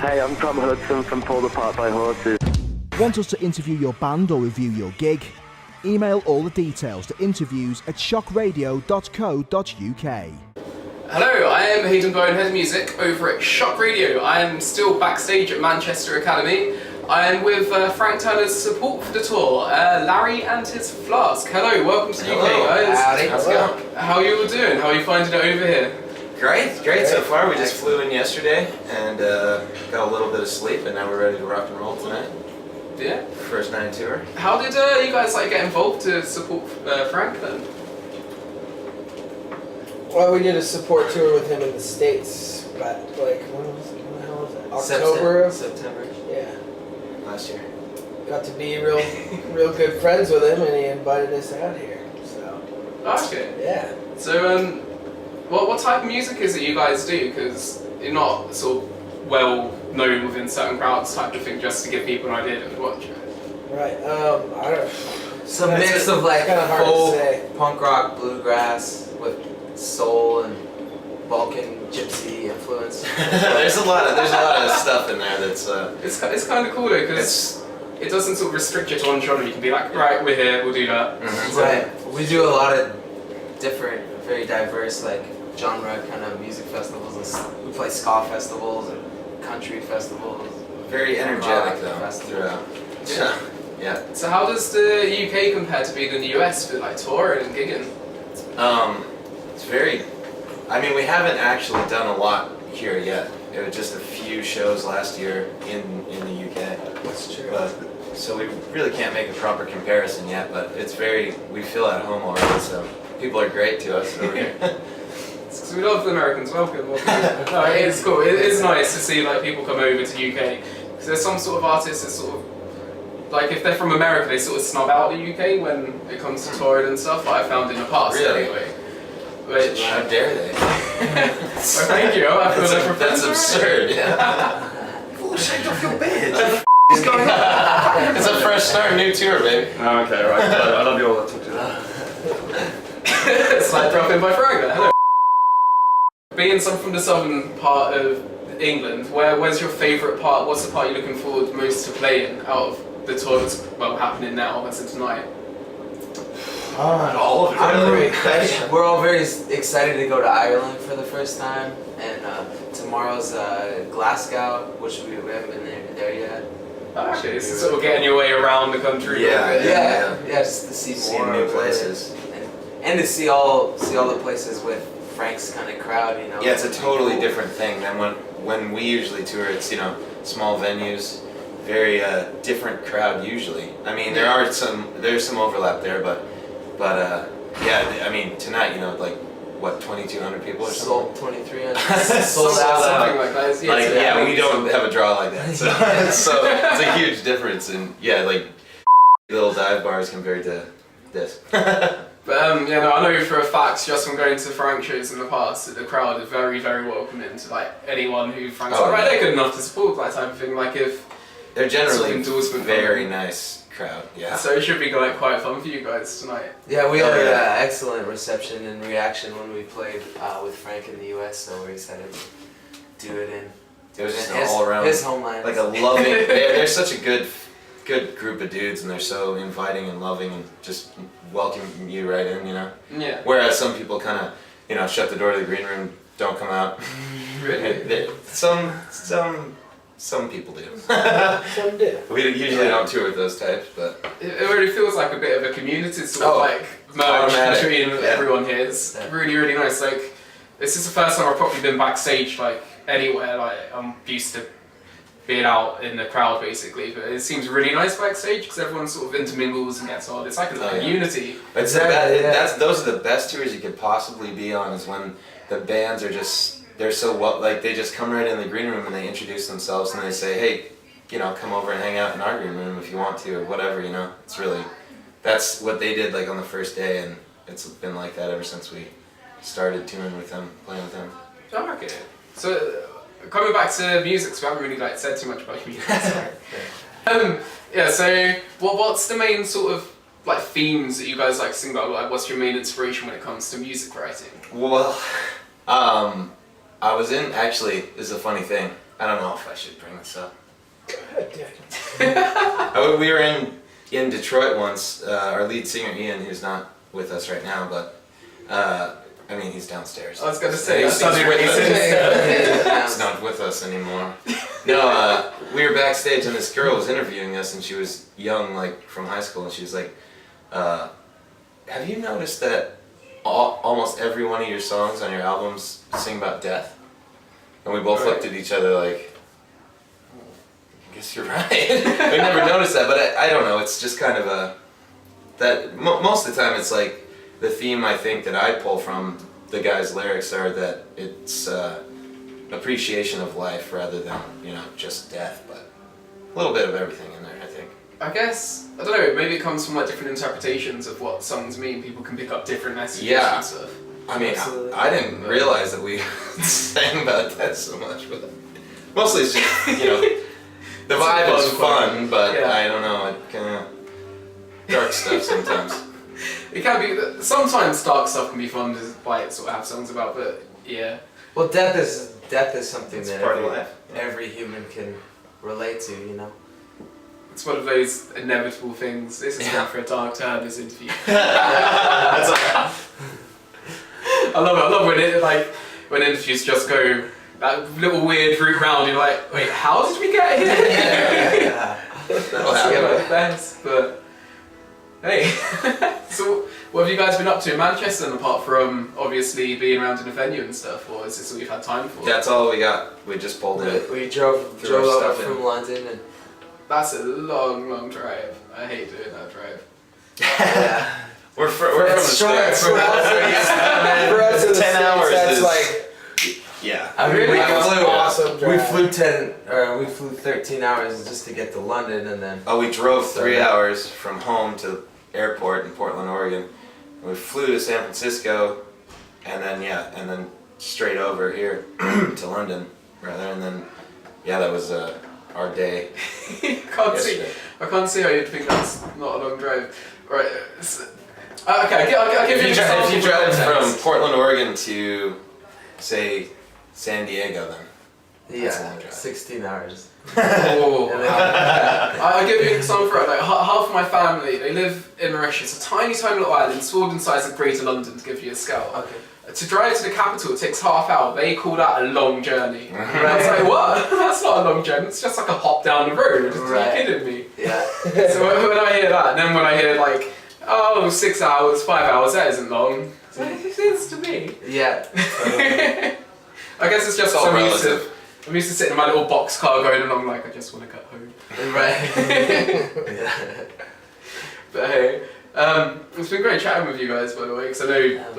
Hey, I'm Tom Hudson from Pulled Apart by Horses. Want us to interview your band or review your gig? Email all the details to interviews@shockradio.co.uk. Hello, I am Hayden Bhowon, head of music over at Shock Radio. I am still backstage at Manchester Academy. I am with Frank Turner's support for the tour, Larry and His Flask. Hello, welcome to the UK, guys. Howdy. How's it going? How are you all doing? How are you finding it over here? Great so far. We just flew in yesterday and got a little bit of sleep, and now we're ready to rock and roll tonight. Yeah. First night tour. How did you guys get involved to support Frank then? Well, we did a support tour with him in the States, but when the hell was it? October? September. Yeah. Last year. Got to be real good friends with him, and he invited us out here. So. Okay. Yeah. So what type of music is it you guys do? Because you're not sort of well known within certain crowds type of thing, just to give people an idea of watch it. Right. I don't. It's a mix of like kind of hard to folk, say. punk rock, bluegrass with soul and Balkan gypsy influence. there's a lot of stuff in there that's. It's kind of cool though, because it doesn't sort of restrict you to one genre. You can be like, right, we're here, we'll do that. Mm-hmm. Right. We do a lot of different, very diverse genre kind of music festivals. We play ska festivals and country festivals. Very energetic though throughout. Yeah. So how does the UK compare to being in the US for touring and gigging? It's very. I mean, we haven't actually done a lot here yet. It was just a few shows last year in the UK. That's true. So we really can't make a proper comparison yet. But it's very. We feel at home already. So people are great to us over here. It's because we love the Americans. Welcome. No, it is cool. It is nice to see people come over to UK, because there's some sort of artists that sort of if they're from America, they sort of snub out the UK when it comes to touring and stuff. I found in the past anyway. Which how dare they? Well, thank you. I feel like that's absurd. Yeah. Oh, shake off your beard. What's going on? It's a fresh start, new tour, baby. Oh, okay, right. I love you all that talk to that. Slight drop in by Frank there. Hello. Being from the southern part of England, where's your favourite part? What's the part you're looking forward most to playing out of the tour that's happening now, as in tonight? All of it. We're all very excited to go to Ireland for the first time, and tomorrow's Glasgow, which we haven't been there yet. Actually, it's sort of getting your way around the country. Yeah, just to see more new places, and to see all the places with Frank's kind of crowd. Yeah, it's a totally different thing than when we usually tour. It's small venues, very different crowd usually. I mean, there's some overlap there, but yeah, I mean tonight, 2,200 people or something. 2,300. Sold out. Something like that. Yeah, we don't have a draw like that, so it's a huge difference. And little dive bars compared to this. But I know for a fact, just from going to Frank shows in the past, that the crowd is very, very welcoming to anyone who Frank's they're good enough to support that type of thing. If they're generally endorsement very nice crowd. Yeah. So it should be quite fun for you guys tonight. Yeah, we had excellent reception and reaction when we played with Frank in the US, so we're excited to do it in. It was just all around his homeland. A loving. They're such a good group of dudes, and they're so inviting and loving and just welcome you right in, Yeah. Whereas some people kind of, shut the door to the green room, don't come out. Really? Some people do. Some do. We usually don't tour with those types, but it really feels like a bit of a community sort of merge between everyone here. It's really, really nice. This is the first time I've probably been backstage anywhere. I'm used to being out in the crowd basically, but it seems really nice backstage because everyone sort of intermingles and gets on. It's like a community. Those are the best tours you could possibly be on, is when the bands are they're so they just come right in the green room and they introduce themselves and they say, hey, come over and hang out in our green room if you want to, or whatever, It's really, that's what they did on the first day, and it's been like that ever since we started touring with them, playing with them. Oh, okay. So coming back to music, so we haven't really said too much about music. So what's the main sort of themes that you guys sing about? What's your main inspiration when it comes to music writing? Well, I was in, actually, this is a funny thing. I don't know if I should bring this up. God damn. We were in Detroit once. Our lead singer Ian, who's not with us right now, but I mean he's downstairs. I was gonna say, he's that's with us. He's not with us anymore. No, we were backstage and this girl was interviewing us, and she was young, like from high school, and she was like, "Have you noticed that almost every one of your songs on your albums sing about death?" And we both looked at each other like, I guess you're right. We never noticed that, but I don't know. It's just kind of most of the time it's like the theme I think that I pull from the guy's lyrics are that it's appreciation of life rather than, just death, but a little bit of everything in there, I think. I guess, I don't know, maybe it comes from like different interpretations of what songs mean. People can pick up different messages and stuff. I mean, I didn't realize that we sang about that so much, but mostly it's just, the vibe is fun, but I don't know, it kind of dark stuff sometimes. It can be, sometimes dark stuff can be fun to like sort of have songs about, but yeah. Well, death is something It's that part of life. every human can relate to, It's one of those inevitable things. This is not for a dark turn, this interview. That's like, I love when interviews just go that little weird route round. You're like, wait, how did we get here? that'll happen. Best, but hey. So, what have you guys been up to in Manchester, then, apart from obviously being around in the venue and stuff, or is this all you've had time for? That's all we got. We just pulled in. We drove Threw our over stuff in. from London and That's a long drive. I hate doing that drive. yeah. We're from the short. start. For us in the 10 States, hours that's is- like Yeah. I mean, awesome we drive. flew 13 hours just to get to London, and then We drove 3 hours from home to airport in Portland, Oregon. We flew to San Francisco, and then straight over here to London, rather, and then that was our day. I yesterday. can't see how you'd think that's not a long drive. Right. Okay, I'll give you an example. If you for drive context. from Portland, Oregon to, say, San Diego, then that's a long drive. 16 hours. Oh. I'll give you an example for it. Like half of my family, they live in Mauritius, a tiny little island, smaller than size of Greater London, to give you a scale. Okay. To drive to the capital, it takes half hour. They call that a long journey. I was like, what? That's not a long journey. It's just like a hop down the road. Are you kidding me? Yeah. So when I hear that, and then when I hear like, 6 hours, 5 hours, that isn't long. So it is to me. Yeah. I guess it's just all I'm used to sitting in my little box car going along like I just want to get home. Right. Yeah. But hey, it's been great chatting with you guys, by the way, because I know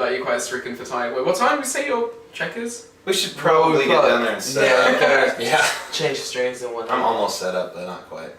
you're quite stricken for time. Wait, what time do we say your check is? We should probably get down there and set up. Yeah, Yeah. change strings and whatnot. I'm almost set up, but not quite.